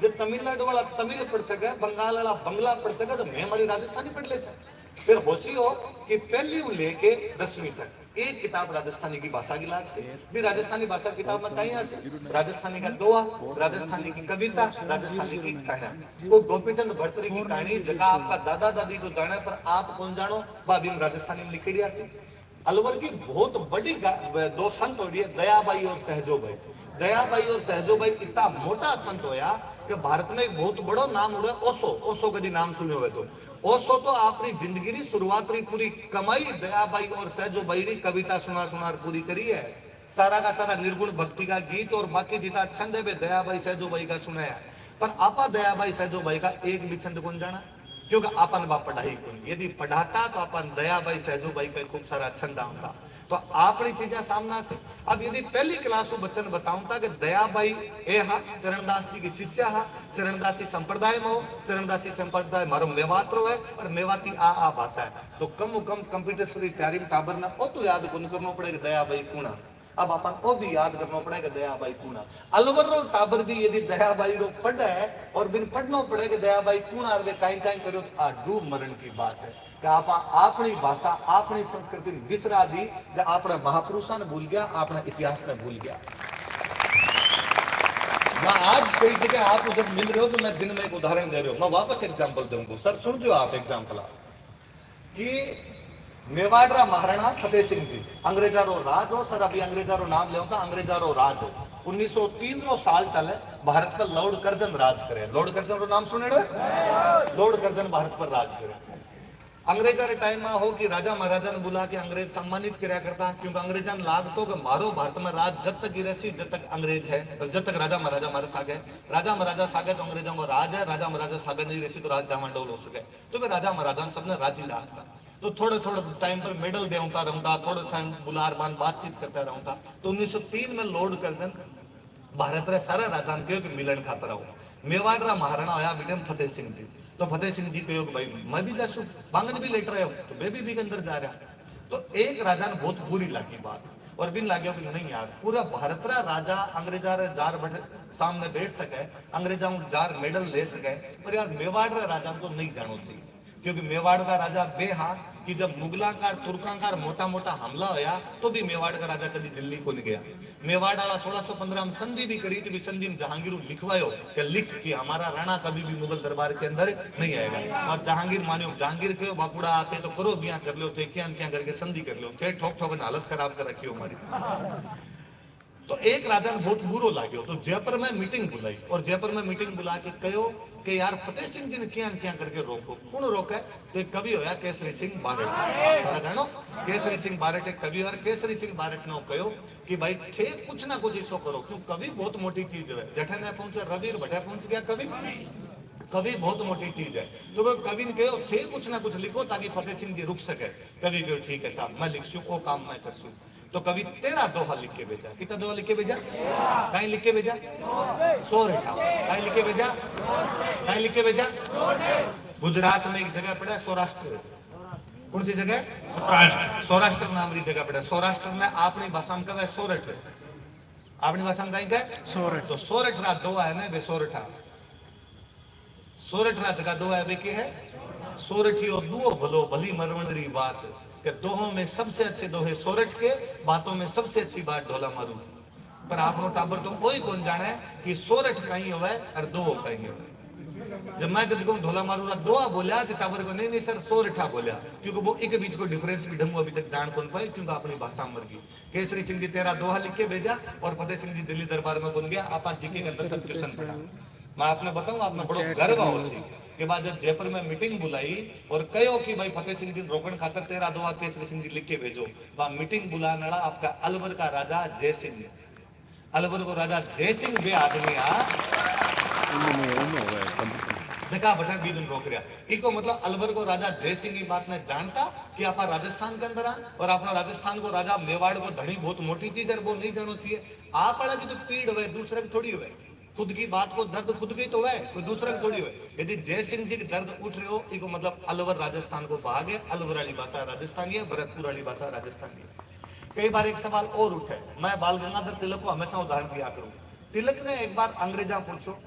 जब तमिलनाडु वाला तमिल पढ़ सके, बंगाल वाला बंगला पढ़ सके, तो मैं हमारी राजस्थानी पढ़ ले सके। फिर होशी हो कि पहली लेके 10वीं तक एक किताब राजस्थानी की भाषा की लाग से भी, राजस्थानी भाषा किताब में कहीं से राजस्थानी का दोहा, राजस्थानी की कविता, राजस्थानी की कहानी। वो गोपीचंद भट्टरी की कहानी जगह आपका दादा दादी जो जाने पर आप कौन जानो, भाभी हम राजस्थानी में लिखी दिया सी। अलवर की बहुत बड़ी दो संत हो रही है, दयाबाई और सहजोबाई। दयाबाई और सहजोबाई इतना मोटा संत होया कि भारत में एक बहुत बड़ो नाम उड़े, ओशो। ओशो कभी नाम सुने हुए तो ओशो तो अपनी जिंदगी की शुरुआत री पूरी कमाई दयाबाई और सहजोबाई री कविता सुना सुनार पूरी करी है। सारा का सारा निर्गुण भक्ति का गीत और बाकी जितना छंद है दयाबाई सहजोबाई का सुनाया। पर आपा दयाबाई सहजोबाई का एक भी छंद कौन जाना, क्योंकि अपन बा पढ़ाई कौन, यदि पढ़ाता तो अपन दयाबाई सहजोबाई का खूब सारा छंद आता। तो आपनी चीजें सामना से अब यदि पहली क्लास बच्चन बताऊं था कि दयाबाई ए हा चरणदास जी की शिष्या हा, चरणदासी संप्रदाय में हो, चरणदासी संप्रदाय मारो मेवात रो है और मेवाती आ भाषा है। तो कम कंप्यूटर से तैयारी में टाबर ना ओ तो याद कौन करना पड़ेगा दयाबाई कूणा। अब अपन वो भी याद करना पड़ेगा दयाबाई कूणा। अलवर रो टाबर भी यदि दयाबाई रो पढ़े और बिन पढ़ना पड़ेगा दयाबाई कूणा वे काई काई करो तो आ डूब मरण की बात है कि आप अपनी भाषा अपनी संस्कृति बिसरा दी, जब अपने महापुरुषों ने भूल गया, अपने इतिहास ने भूल गया। मैं आज कई जगह आप जब मिल रहे हो तो मैं दिन में एक उदाहरण दे रहा हूं, मैं वापस एग्जाम्पल दूंगा सर, सुन जो आप एग्जाम्पल कि मेवाड़ महाराणा फतेह सिंह जी अंग्रेजा रो राज हो सर, अभी अंग्रेजा रो नाम लेगा, अंग्रेजा रो राज हो 1903 रो साल चले, भारत पर लॉर्ड कर्जन राज करे। लॉर्ड कर्जन रो नाम सुने, लॉर्ड कर्जन भारत पर राज करे। अंग्रेजा के टाइम में हो कि राजा महाराजा ने बुला के अंग्रेज सम्मानित कराया करता, क्योंकि अंग्रेजा ने लागतो कि मारो भारत में राज जब तक गिरसी जब तक अंग्रेज है, तो जब तक राजा महाराजा हमारे सागे, राजा महाराजा सागे तो अंग्रेजों को राज है, राजा महाराजा सागे नहीं रहसी तो राज डामाडोल हो सके। तो वे राजा महाराजा सबने राजी लागता, तो थोड़े थोड़े टाइम पर मेडल देता रहता, थोड़े टाइम बुलार मान बातचीत करता रहता। तो 1903 में लॉर्ड कर्जन भारत रे सारा राजा ने कहो कि मिलन खातर आओ। मेवाड़ रा महाराणा होया विडम फतेह सिंह जी, तो फतेह सिंह जी कहो भाई मैं भी जासू, बांगन भी लेट रहे हो, तो बेबी भी अंदर जा रहा। तो एक राजा ने बहुत बुरी लगी बात और बिन लाग्यो कि नहीं यार, पूरा भारत रा राजा अंग्रेजा रे जार सामने बैठ सके, अंग्रेजा जार मेडल ले सके, पर यार मेवाड़ रा राजा को नहीं जानो चाहिए, क्योंकि मेवाड़ का राजा बेहा कि जब मुगलाकार तुर्काकार मोटा मोटा हमला होया तो भी मेवाड़ का राजा कभी दिल्ली को नहीं गया। मेवाड़ वाला 1615 में संधि भी करी, तो भी संधि में जहांगीर लिखवायो कि लिख कि हमारा राणा कभी भी मुगल दरबार के अंदर नहीं आएगा। और जहांगीर मानियो, जहांगीर के बापुड़ा आते तो करो बिया कर लो, थे क्या करके संधि कर लो, थे ठोक ठोक हालत खराब कर रखी हमारी। तो एक राजा ने बहुत बुरो लाग्यो, तो जयपुर में मीटिंग बुलाई और जयपुर में मीटिंग बुला के कहो कि यार फतेह सिंह जी ने क्या करके रोको। कौन रोका है? तो एक कवि होया केसरी सिंह बारट, सारा जानो केसरी सिंह बारट एक कवि, और केसरी सिंह बारट ने कहो कि भाई थे कुछ ना कुछ इसो करो, क्यों कवि बहुत मोटी चीज है। जठे ने पहुंचे रबीर भट्टे पहुंच गया कवि, कवि बहुत मोटी चीज है। तो वो कवि ने कहो थे कुछ ना कुछ लिखो ताकि फतेह सिंह जी रुक सके। कवि कहो ठीक है साहब मैं लिखसू, वो काम मैं करसू। तो कवि 13 दोहा लिख के भेजा। कितना दोहा लिख के भेजा? कहीं लिख के भेजा? 100 रेखा। कहीं लिख के भेजा? कहीं लिख के भेजा? गुजरात में एक जगह पड़ा सौराष्ट्र। कौन सी जगह? सौराष्ट्र नाम की जगह पड़ा। सौराष्ट्र में अपनी भाषा में कहे सोरठ, अपनी भाषा में कहीं कहे सोरठ। तो सोरठ रा दोहा है ना बे सोरठा, सोरठ रा जगह दोहा है बे के है सोरठियो दुओ भलो भली मरवण री बात, कि दोहों में सबसे अच्छे दोहे सोरठ के, बातों में सबसे अच्छी बात ढोला मारू। पर आपनो टाबर तो कोई कौन जाने कि सोरठ कहीं होवे और दो कहीं होवे। जब मैं जब ढोला मारू रा दोहा बोलिया तो टाबर को नहीं सर सोरठा बोलिया, क्योंकि वो एक बीच को डिफरेंस भी ढंगू अभी तक जान कौन पाए, क्योंकि अपनी भाषा मर गई। केसरी सिंह जी 13 दोहा लिख के भेजा और फतेह सिंह जी दिल्ली दरबार में कौन गया, आप जीके के अंदर सब क्वेश्चन पढ़ा। मैं आपने बताऊं आपने बड़ो गर्व आओ सी के बाद जब जयपुर में मीटिंग बुलाई और कहो कि भाई फतेह सिंह जी रोकन खातर 13 दोहा केसरी सिंह जी लिख के भेजो। वहां मीटिंग बुलाने वाला आपका अलवर का राजा जय सिंह, अलवर को राजा जय सिंह बे आदमी जगह बटा भी दिन रोक रहा। इको मतलब अलवर को राजा जय सिंह की बात ने जानता कि आप राजस्थान के अंदर और अपना राजस्थान को राजा मेवाड़ को धनी बहुत मोटी चीज है, वो नहीं जानो चाहिए। आप की तो पीड़ हुए दूसरे की थोड़ी हुए, खुद की बात को दर्द खुद की तो है, कोई दूसरा की थोड़ी है। यदि जय सिंह जी की दर्द उठ रहे हो इको मतलब अलवर राजस्थान को भाग है, अलवर वाली भाषा राजस्थानी है, भरतपुर वाली भाषा राजस्थानी है। कई बार एक सवाल और उठे, मैं बाल गंगाधर तिलक को हमेशा उदाहरण दिया करूं। तिलक ने एक बार अंग्रेजा पूछो